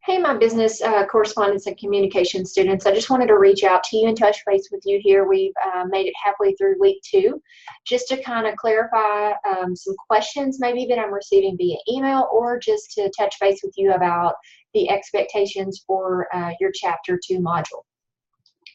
Hey, my business correspondence and communication students. I just wanted to reach out to you and touch base with you here. We've made it halfway through week 2, just to kind of clarify some questions maybe that I'm receiving via email, or just to touch base with you about the expectations for your Chapter 2 module.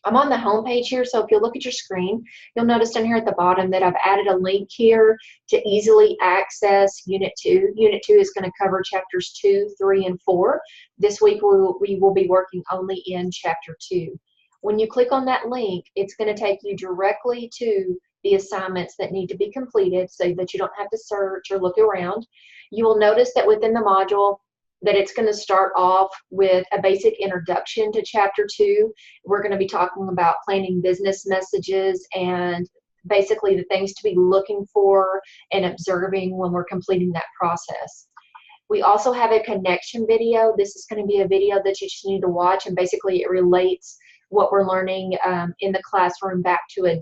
I'm on the home page here, so if you'll look at your screen, you'll notice down here at the bottom that I've added a link here to easily access Unit 2. Unit 2 is going to cover Chapters 2, 3, and 4. This week we will be working only in Chapter 2. When you click on that link, it's going to take you directly to the assignments that need to be completed so that you don't have to search or look around. You will notice that within the module, that it's going to start off with a basic introduction to Chapter 2. We're going to be talking about planning business messages and basically the things to be looking for and observing when we're completing that process. We also have a connection video. This is going to be a video that you just need to watch, and basically it relates what we're learning in the classroom back to a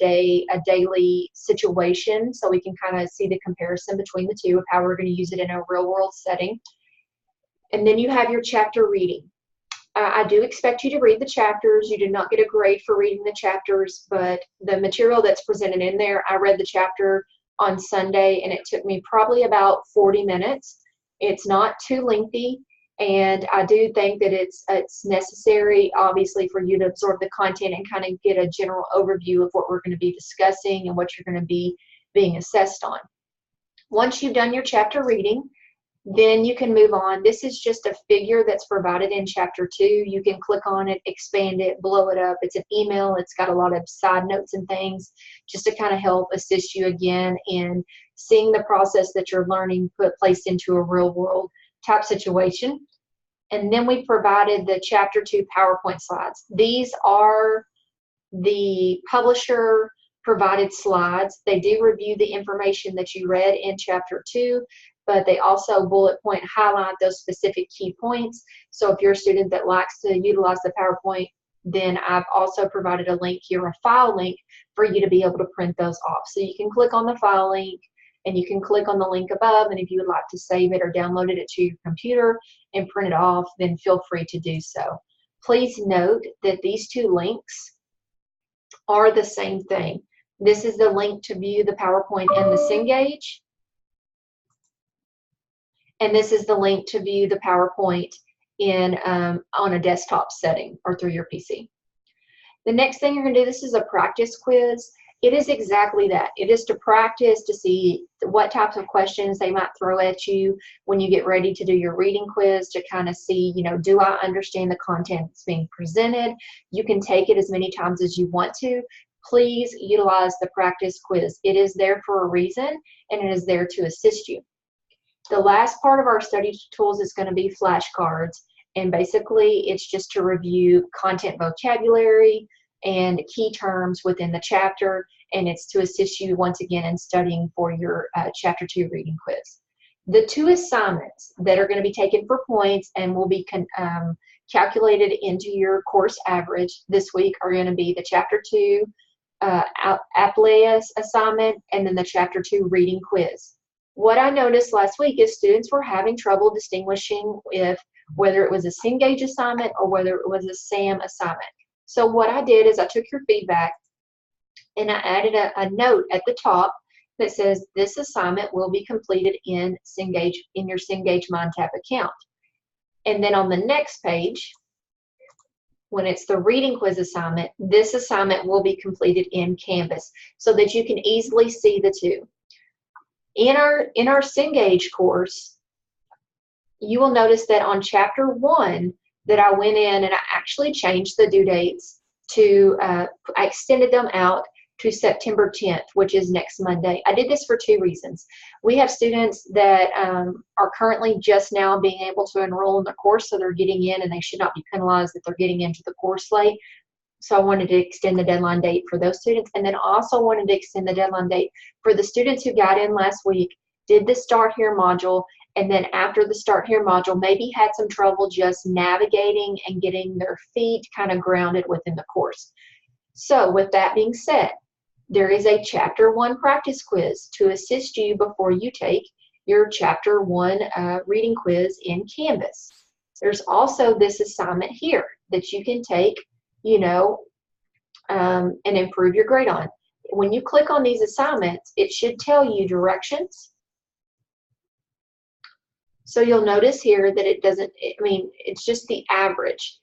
daily situation, so we can kind of see the comparison between the two of how we're going to use it in a real-world setting. And then you have your chapter reading. I do expect you to read the chapters. You do not get a grade for reading the chapters, but the material that's presented in there, I read the chapter on Sunday, and it took me probably about 40 minutes. It's not too lengthy, and I do think that it's necessary, obviously, for you to absorb the content and kind of get a general overview of what we're going to be discussing and what you're going to be being assessed on. Once you've done your chapter reading, then you can move on. This is just a figure that's provided in Chapter 2. You can click on it, expand it, blow it up. It's an email. It's got a lot of side notes and things just to kind of help assist you again in seeing the process that you're learning placed into a real world type situation. And then we provided the Chapter 2 PowerPoint slides. These are the publisher provided slides. They do review the information that you read in Chapter 2, but they also bullet point highlight those specific key points. So if you're a student that likes to utilize the PowerPoint, then I've also provided a link here, a file link, for you to be able to print those off. So you can click on the file link, and you can click on the link above, and if you would like to save it or download it to your computer and print it off, then feel free to do so. Please note that these two links are the same thing. This is the link to view the PowerPoint in the Cengage, and this is the link to view the PowerPoint in on a desktop setting or through your PC. The next thing you're going to do, this is a practice quiz. It is exactly that. It is to practice, to see what types of questions they might throw at you when you get ready to do your reading quiz, to kind of see, you know, do I understand the content that's being presented? You can take it as many times as you want to. Please utilize the practice quiz. It is there for a reason, and it is there to assist you. The last part of our study tools is going to be flashcards, and basically it's just to review content vocabulary and key terms within the chapter, and it's to assist you once again in studying for your Chapter 2 reading quiz. The two assignments that are going to be taken for points and will be calculated into your course average this week are going to be the Chapter 2 Appleas assignment and then the Chapter 2 reading quiz. What I noticed last week is students were having trouble distinguishing whether it was a Cengage assignment or whether it was a SAM assignment. So what I did is I took your feedback and I added a note at the top that says this assignment will be completed in Cengage, in your Cengage MindTap account. And then on the next page, when it's the reading quiz assignment, this assignment will be completed in Canvas so that you can easily see the two. In our Cengage course, you will notice that on Chapter 1 that I went in and I actually changed the due dates to, I extended them out to September 10th, which is next Monday. I did this for two reasons. We have students that are currently just now being able to enroll in the course, so they're getting in, and they should not be penalized that they're getting into the course late. So I wanted to extend the deadline date for those students, and then also wanted to extend the deadline date for the students who got in last week, did the Start Here module, and then after the Start Here module maybe had some trouble just navigating and getting their feet kind of grounded within the course. So with that being said, there is a Chapter 1 practice quiz to assist you before you take your Chapter 1 reading quiz in Canvas. There's also this assignment here that you can take, you know, and improve your grade on. When you click on these assignments, it should tell you directions. So you'll notice here that it doesn't, I mean, it's just the average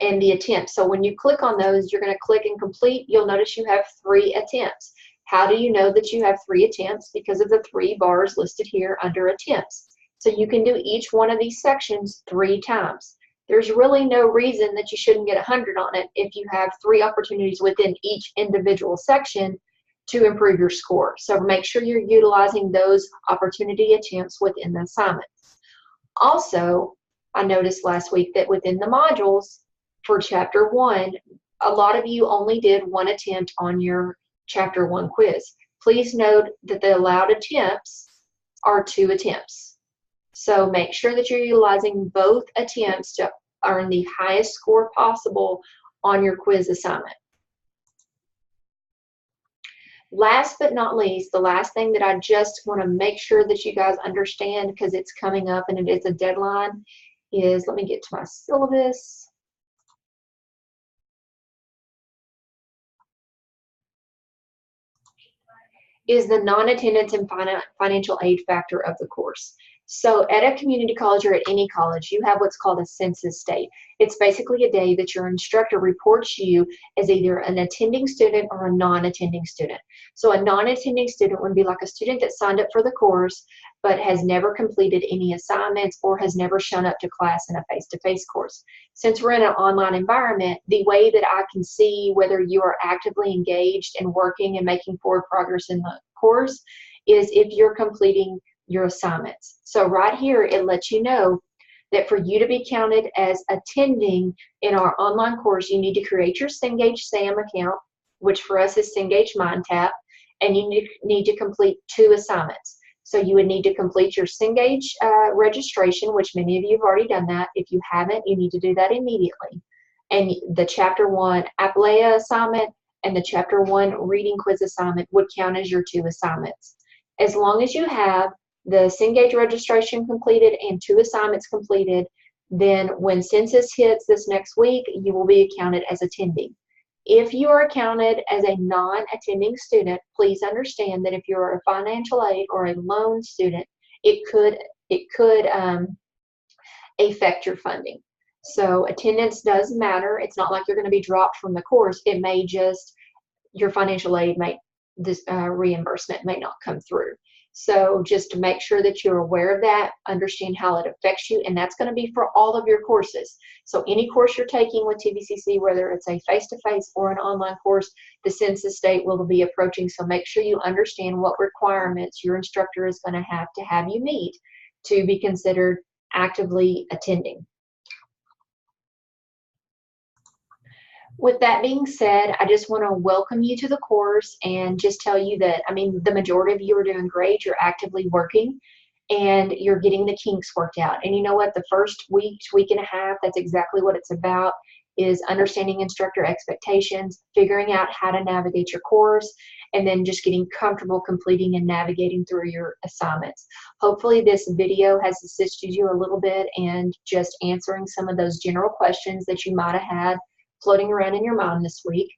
and the attempts. So when you click on those, you're going to click and complete. You'll notice you have 3 attempts. How do you know that you have 3 attempts? Because of the 3 bars listed here under attempts. So you can do each one of these sections 3 times. There's really no reason that you shouldn't get 100 on it if you have 3 opportunities within each individual section to improve your score. So make sure you're utilizing those opportunity attempts within the assignment. Also, I noticed last week that within the modules for Chapter 1, a lot of you only did 1 attempt on your Chapter 1 quiz. Please note that the allowed attempts are 2 attempts. So make sure that you're utilizing both attempts to earn the highest score possible on your quiz assignment. Last but not least, the last thing that I just want to make sure that you guys understand, because it's coming up and it is a deadline, is, let me get to my syllabus. Is the non-attendance and financial aid factor of the course. So at a community college or at any college, you have what's called a census date. It's basically a day that your instructor reports you as either an attending student or a non-attending student. So a non-attending student would be like a student that signed up for the course but has never completed any assignments or has never shown up to class in a face-to-face course. Since we're in an online environment, the way that I can see whether you are actively engaged and working and making forward progress in the course is if you're completing your assignments. So right here, it lets you know that for you to be counted as attending in our online course, you need to create your Cengage SAM account, which for us is Cengage MindTap, and you need to complete 2 assignments. So you would need to complete your Cengage registration, which many of you have already done that. If you haven't, you need to do that immediately. And the Chapter 1 Appalachia assignment and the Chapter 1 reading quiz assignment would count as your 2 assignments. As long as you have the Cengage registration completed and 2 assignments completed, then when census hits this next week, you will be accounted as attending. If you are counted as a non-attending student, please understand that if you're a financial aid or a loan student, it could affect your funding. So attendance does matter. It's not like you're going to be dropped from the course. It may just, your financial aid this reimbursement may not come through. So just to make sure that you're aware of that, understand how it affects you, and that's going to be for all of your courses. So any course you're taking with TVCC, whether it's a face-to-face or an online course, the census date will be approaching. So make sure you understand what requirements your instructor is going to have you meet to be considered actively attending. With that being said, I just want to welcome you to the course and just tell you that, I mean, the majority of you are doing great. You're actively working and you're getting the kinks worked out. And you know what? The first week and a half, that's exactly what it's about, is understanding instructor expectations, figuring out how to navigate your course, and then just getting comfortable completing and navigating through your assignments. Hopefully this video has assisted you a little bit in just answering some of those general questions that you might have had floating around in your mind this week.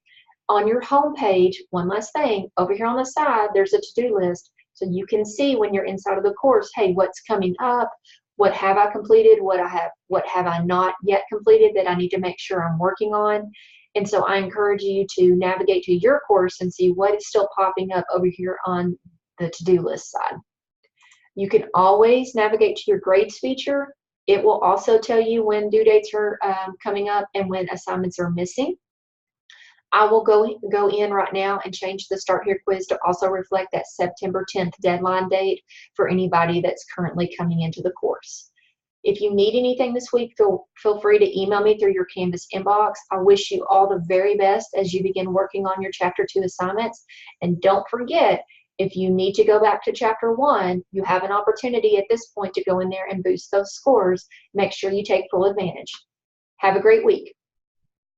On your home page, one last thing, over here on the side, there's a to-do list. So you can see when you're inside of the course, hey, what's coming up? What have I completed? What have I not yet completed that I need to make sure I'm working on? And so I encourage you to navigate to your course and see what is still popping up over here on the to-do list side. You can always navigate to your grades feature. It will also tell you when due dates are coming up and when assignments are missing. I will go in right now and change the Start Here quiz to also reflect that September 10th deadline date for anybody that's currently coming into the course. If you need anything this week, feel free to email me through your Canvas inbox. I wish you all the very best as you begin working on your Chapter 2 assignments. And don't forget, if you need to go back to Chapter 1, you have an opportunity at this point to go in there and boost those scores. Make sure you take full advantage. Have a great week.